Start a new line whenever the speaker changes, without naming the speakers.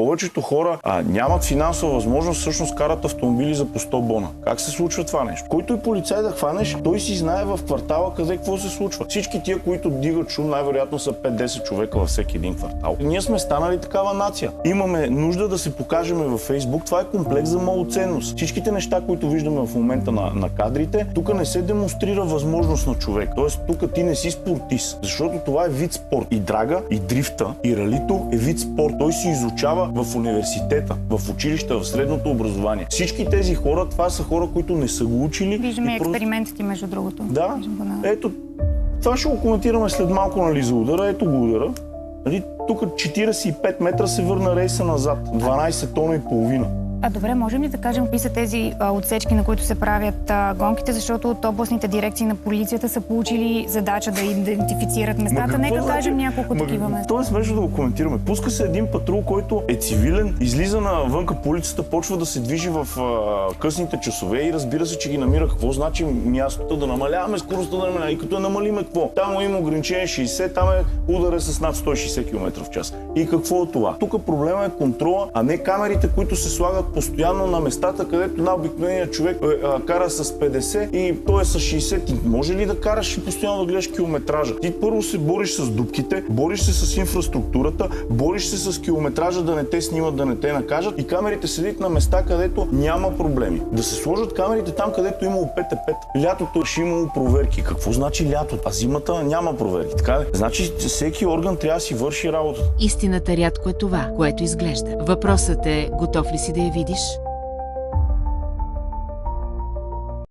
Повечето хора нямат финансова възможност, всъщност карат автомобили за по 100 бона. Как се случва това нещо? Който и полицай да хванеш, той си знае в квартала къде какво се случва. Всички тия, които дигат шум, най-вероятно са 5-10 човека във всеки един квартал. Ние сме станали такава нация. Имаме нужда да се покажем във Фейсбук. Това е комплекс за малоценност. Всичките неща, които виждаме в момента на кадрите, тук не се демонстрира възможност на човек. Тоест, тук ти не си спортист, защото това е вид спорт. И драга, и дрифта, и ралито е вид спорт. Той се изучава в университета, в училище, в средното образование. Всички тези хора, това са хора, които не са го учили.
Виждаме експериментите, между другото.
Да, ето, това ще го коментираме след малко, нали, за удара. Ето го удара. Нали, тук 45 метра се върна рейса назад. 12 тона и половина.
Добре, можем ли да кажем какви са тези отсечки, на които се правят гонките, защото от областните дирекции на полицията са получили задача да идентифицират местата. Нека кажем няколко такива места.
Това е смешно да го коментираме. Пуска се един патрул, който е цивилен, излиза навънка по улицата, почва да се движи в късните часове и разбира се, че ги намира. Какво значи мястото да намаляваме скоростта, да намаляваме? И като намалиме какво? Там има ограничение 60, там е удар с над 160 км в час. И какво е това? Тук проблема е контрола, а не камерите, които се слагат постоянно на местата, където на обикновения човек кара с 50 и той е с 60. Ти може ли да караш и постоянно да гледаш километража? Ти първо се бориш с дупките, бориш се с инфраструктурата, бориш се с километража да не те снимат, да не те накажат и камерите седят на места, където няма проблеми. Да се сложат камерите там, където имало ПТП. Лятото ще имало проверки. Какво значи лятото? А зимата няма проверки. Така ли? Значи всеки орган трябва да си върши работата.
Истината рядко е това, което изглежда. Въпросът е, готов ли си да я видиш?